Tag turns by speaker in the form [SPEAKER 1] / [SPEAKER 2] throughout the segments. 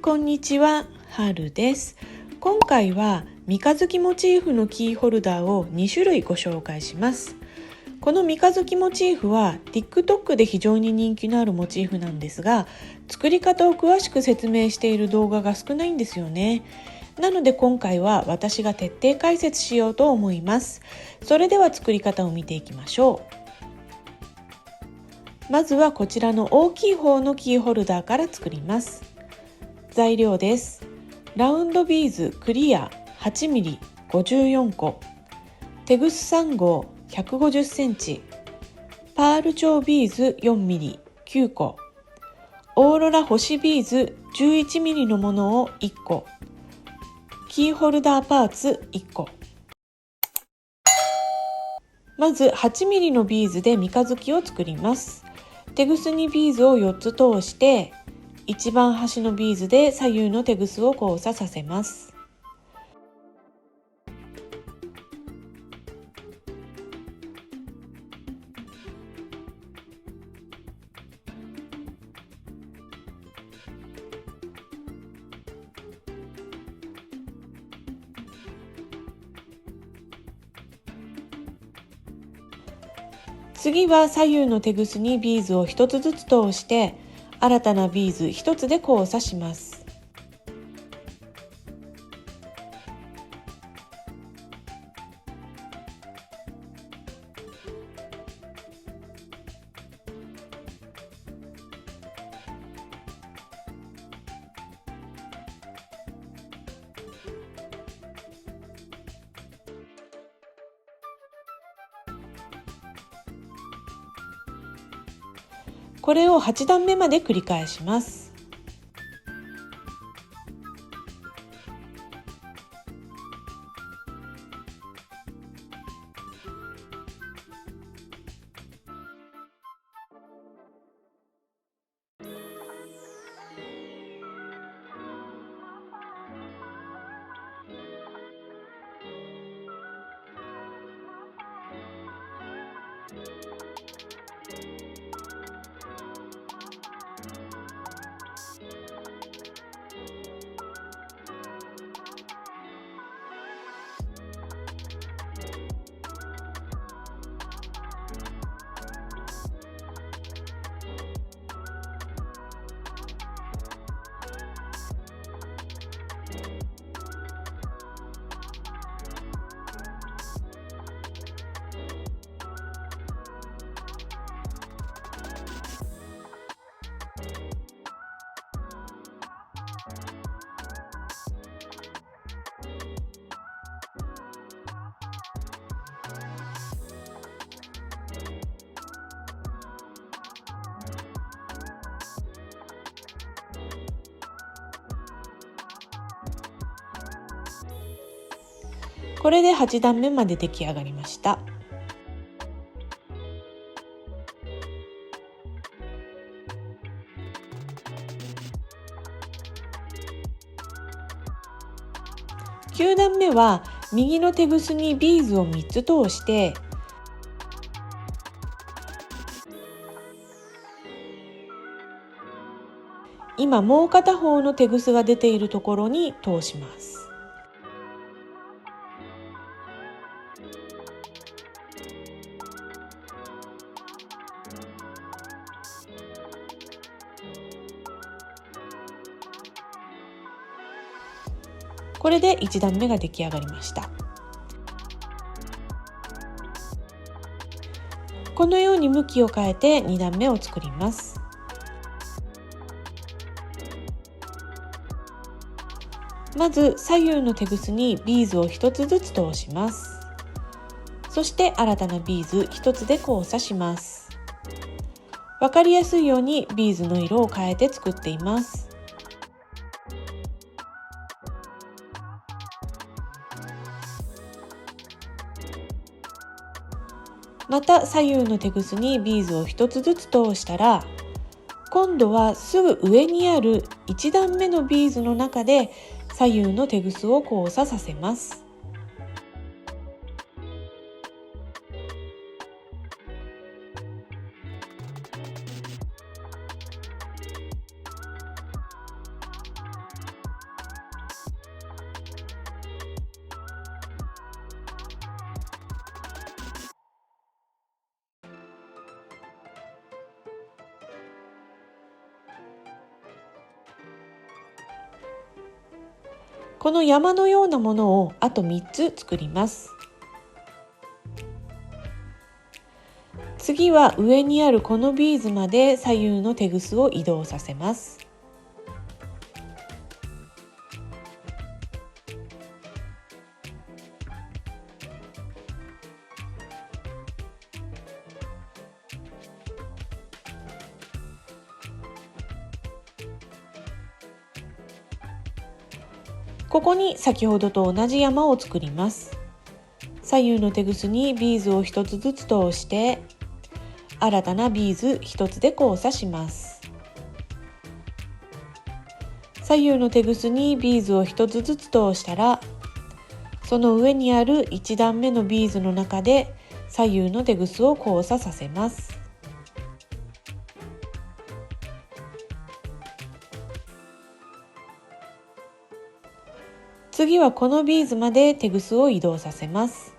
[SPEAKER 1] こんにちは、はるです。今回は三日月モチーフのキーホルダーを2種類ご紹介します。この三日月モチーフは TikTok で非常に人気のあるモチーフなんですが、作り方を詳しく説明している動画が少ないんですよね。なので今回は私が徹底解説しようと思います。それでは作り方を見ていきましょう。まずはこちらの大きい方のキーホルダーから作ります。材料です。ラウンドビーズクリア 8mm 54個、テグス3号150センチ、パール調ビーズ 4mm 9個、オーロラ星ビーズ 11mm のものを1個、キーホルダーパーツ1個。まず 8mm のビーズで三日月を作ります。テグスにビーズを4つ通して、一番端のビーズで左右のテグスを交差させます。次は左右のテグスにビーズを1つずつ通して新たなビーズ1つで交差します。これを8段目まで繰り返します。これで8段目まで出来上がりました。9段目は右のテグスにビーズを3つ通して今もう片方のテグスが出ているところに通します。これで1段目が出来上がりました。このように向きを変えて2段目を作ります。まず左右のテグスにビーズを1つずつ通します。そして新たなビーズ1つで交差します。わかりやすいようにビーズの色を変えて作っています。また左右のテグスにビーズを1つずつ通したら、今度はすぐ上にある1段目のビーズの中で左右のテグスを交差させます。この山のようなものをあと3つ作ります。次は上にあるこのビーズまで左右のテグスを移動させます。ここに先ほどと同じ山を作ります。左右のテグスにビーズを1つずつ通して新たなビーズ1つで交差します。左右のテグスにビーズを1つずつ通したら、その上にある1段目のビーズの中で左右のテグスを交差させます。次はこのビーズまでテグスを移動させます。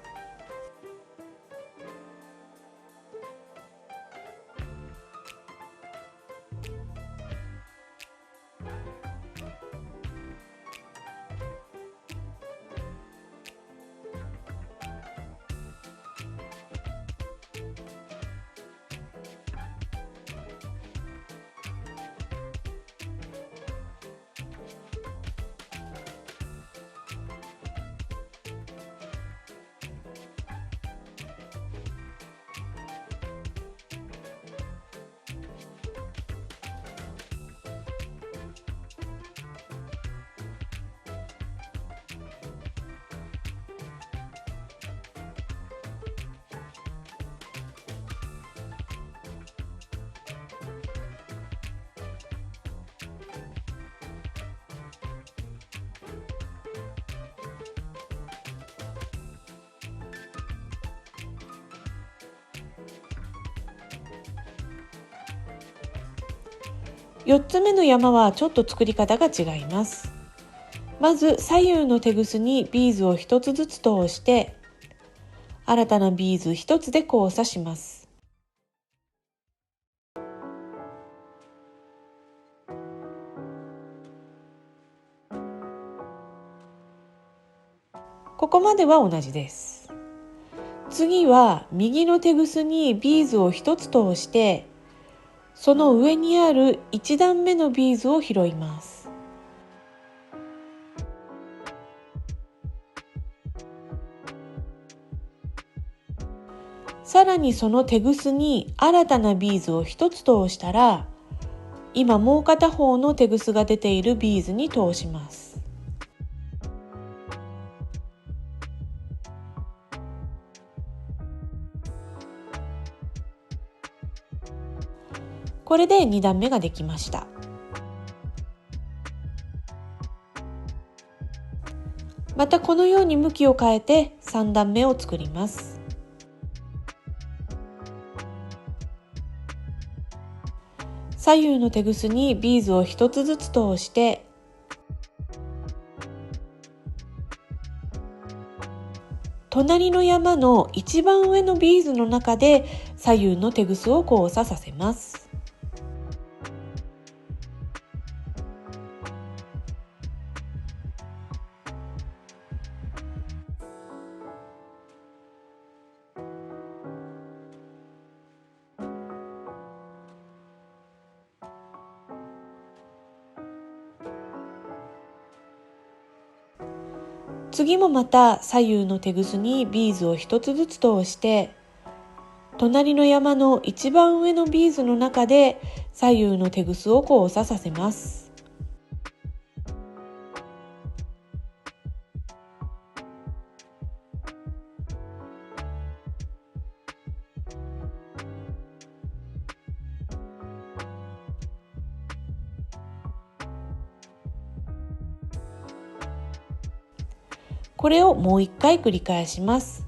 [SPEAKER 1] 4つ目の山はちょっと作り方が違います。まず左右のテグスにビーズを1つずつ通して新たなビーズ1つで交差します。ここまでは同じです。次は右のテグスにビーズを1つ通してその上にある1段目のビーズを拾います。さらにそのテグスに新たなビーズを1つ通したら、今もう片方のテグスが出ているビーズに通します。これで2段目ができました。またこのように向きを変えて3段目を作ります。左右のテグスにビーズを1つずつ通して隣の山の一番上のビーズの中で左右のテグスを交差させます。次もまた左右のテグスにビーズを1つずつ通して隣の山の一番上のビーズの中で左右のテグスを交差させます。これをもう一回繰り返します。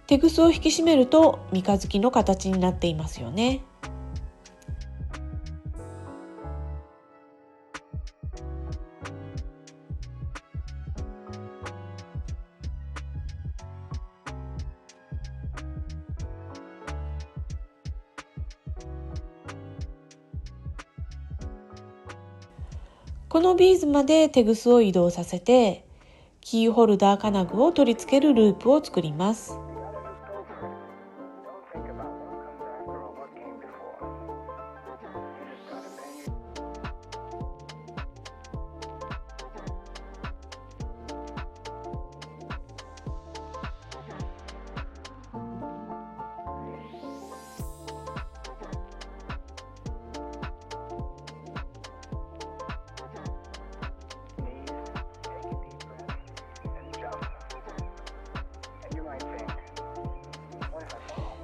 [SPEAKER 1] テグスを引き締めると三日月の形になっていますよね。このビーズまでテグスを移動させて、キーホルダー金具を取り付けるループを作ります。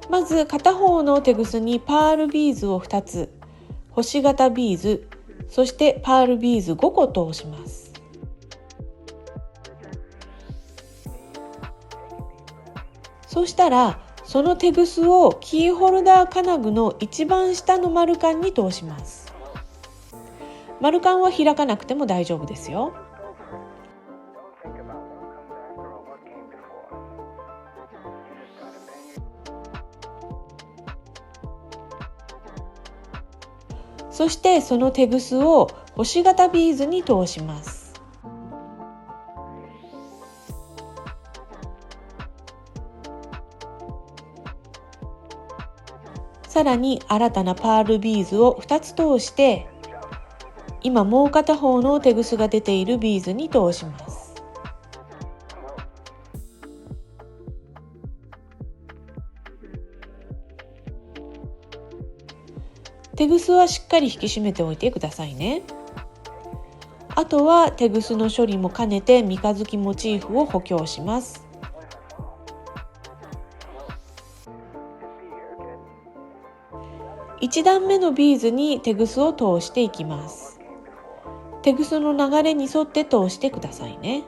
[SPEAKER 1] まず片方のテグスにパールビーズを2つ、星型ビーズ、そしてパールビーズ5個通します。そしたらそのテグスをキーホルダー金具の一番下の丸カンに通します。丸カンは開かなくても大丈夫ですよ。そしてそのテグスを星型ビーズに通します。さらに新たなパールビーズを2つ通して、今もう片方のテグスが出ているビーズに通します。テグスはしっかり引き締めておいてくださいね。あとはテグスの処理も兼ねて三日月モチーフを補強します。1段目のビーズにテグスを通していきます。テグスの流れに沿って通してくださいね。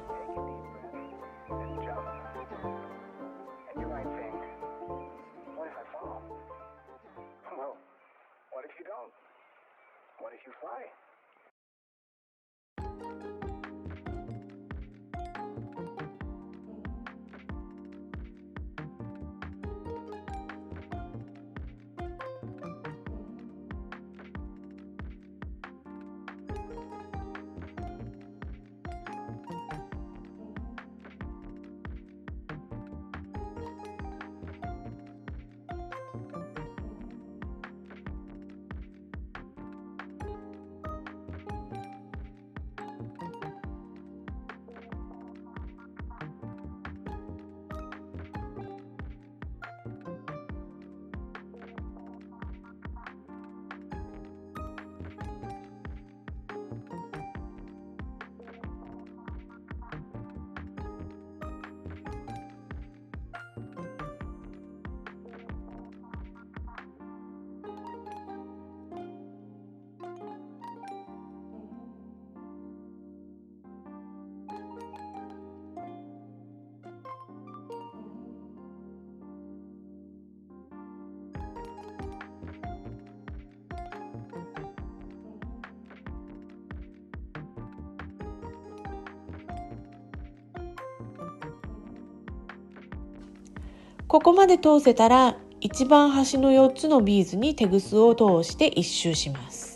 [SPEAKER 1] ここまで通せたら一番端の4つのビーズにテグスを通して1周します。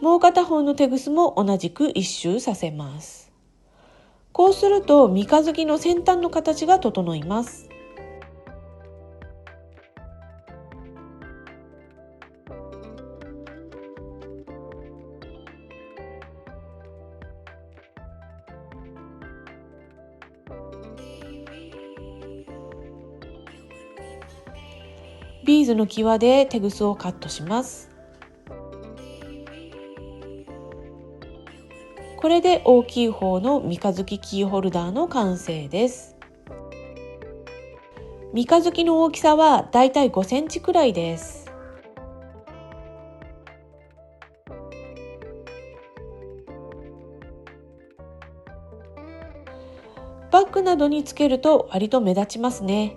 [SPEAKER 1] もう片方のテグスも同じく1周させます。こうすると三日月の先端の形が整います。ビーズの際でテグスをカットします。これで大きい方の三日月キーホルダーの完成です。三日月の大きさはだいたい5センチくらいです。バッグななどにつけると割と目立ちますね。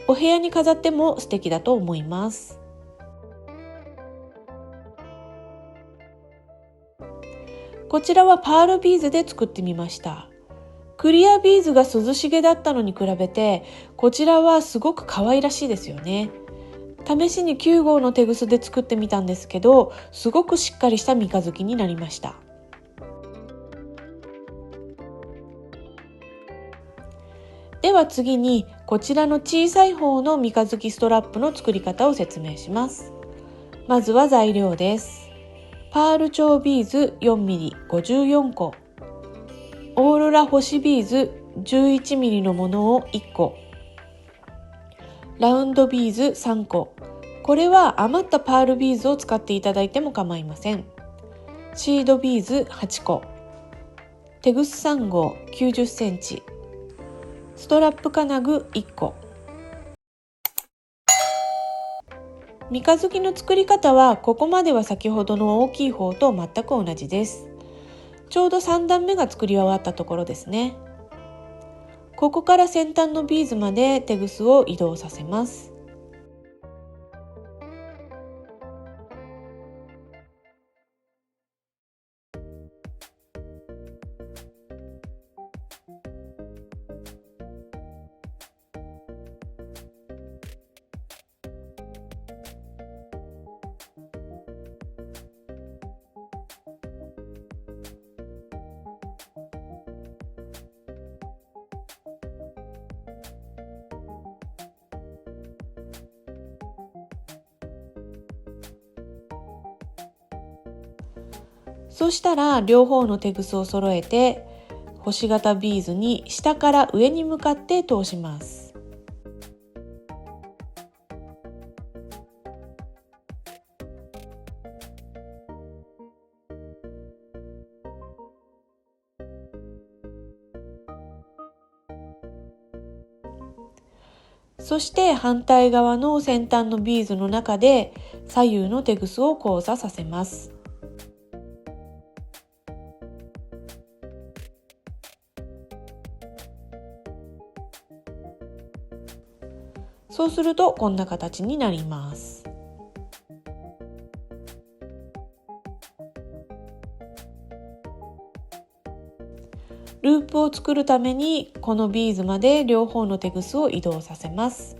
[SPEAKER 1] お部屋に飾っても素敵だと思います。こちらはパールビーズで作ってみました。クリアビーズが涼しげだったのに比べて、こちらはすごく可愛らしいですよね。試しに9号の手ぐすで作ってみたんですけど、すごくしっかりした三日月になりました。では次に、こちらの小さい方の三日月ストラップの作り方を説明します。まずは材料です。パール調ビーズ 4mm54 個、オーロラ星ビーズ 11mm のものを1個、ラウンドビーズ3個、これは余ったパールビーズを使っていただいても構いません。シードビーズ8個、テグス3号90センチ、ストラップ金具1個。三日月の作り方はここまでは先ほどの大きい方と全く同じです。ちょうど3段目が作り終わったところですね。ここから先端のビーズまでテグスを移動させます。そしたら両方のテグスを揃えて、星型ビーズに下から上に向かって通します。そして反対側の先端のビーズの中で左右のテグスを交差させます。そうするとこんな形になります。ループを作るためにこのビーズまで両方のテグスを移動させます。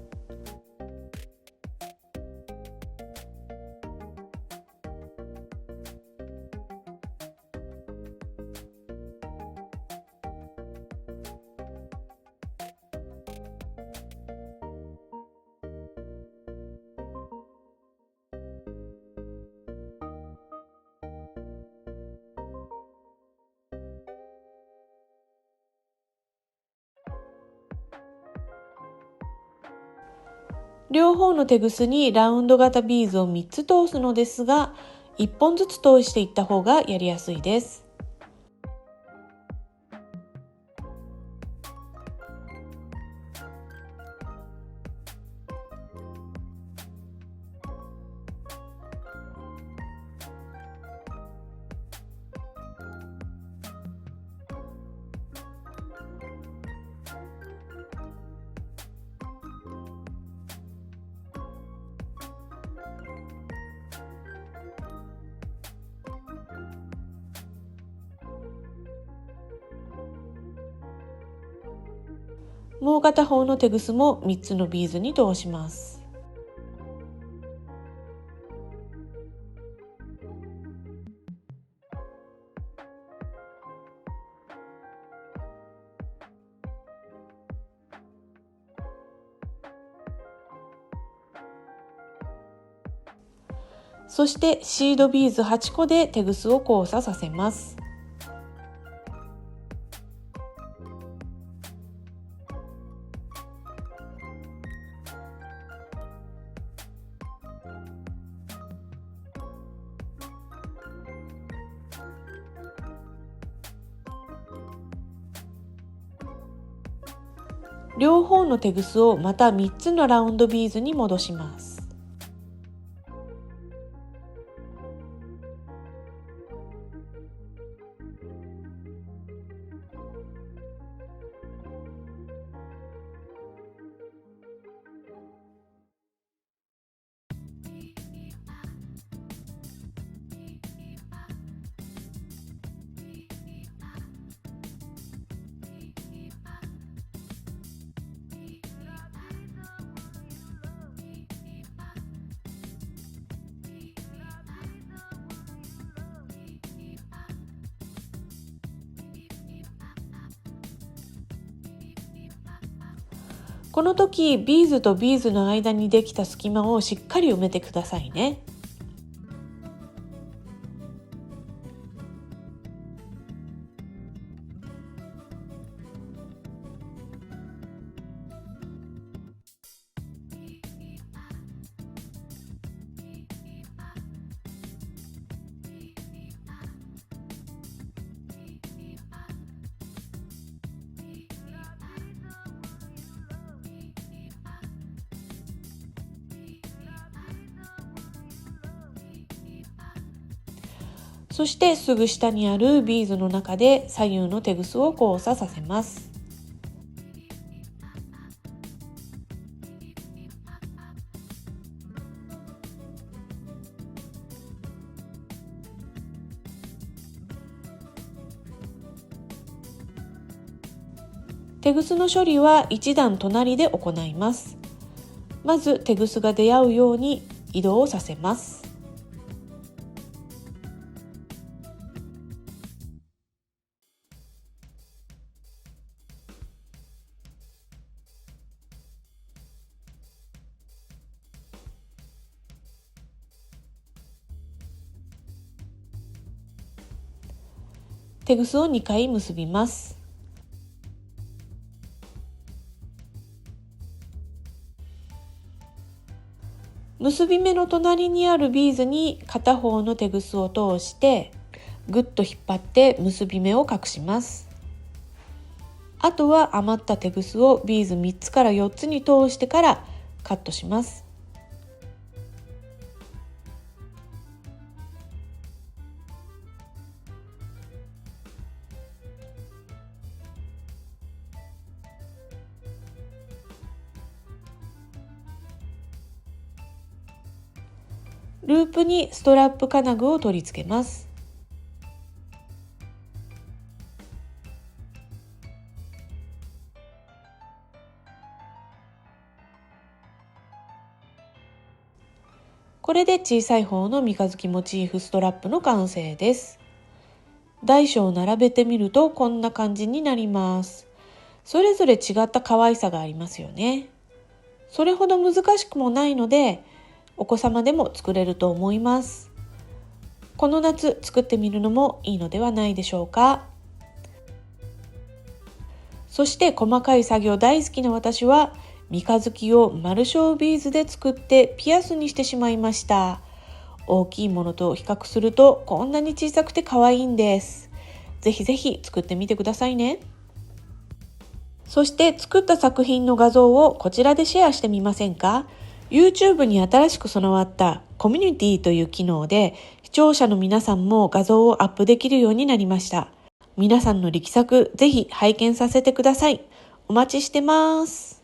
[SPEAKER 1] 両方のテグスにラウンド型ビーズを3つ通すのですが、1本ずつ通していった方がやりやすいです。もう片方のテグスも3つのビーズに通します。そしてシードビーズ8個でテグスを交差させます。両方のテグスをまた3つのラウンドビーズに戻します。この時ビーズとビーズの間にできた隙間をしっかり埋めてくださいね。そしてすぐ下にあるビーズの中で左右のテグスを交差させます。テグスの処理は一段隣で行います。まずテグスが出会うように移動させます。テグスを2回結びます。結び目の隣にあるビーズに片方のテグスを通してぐっと引っ張って結び目を隠します。あとは余ったテグスをビーズ3つから4つに通してからカットします。ループにストラップ金具を取り付けます。これで小さい方の三日月モチーフストラップの完成です。大小を並べてみるとこんな感じになります。それぞれ違った可愛さがありますよね。それほど難しくもないのでお子様でも作れると思います。この夏作ってみるのもいいのではないでしょうか。そして細かい作業大好きな私は三日月を丸小ビーズで作ってピアスにしてしまいました。大きいものと比較するとこんなに小さくて可愛いんです。ぜひぜひ作ってみてくださいね。そして作った作品の画像をこちらでシェアしてみませんか？ YouTube に新しく備わったコミュニティという機能で視聴者の皆さんも画像をアップできるようになりました。皆さんの力作ぜひ拝見させてください。お待ちしてます。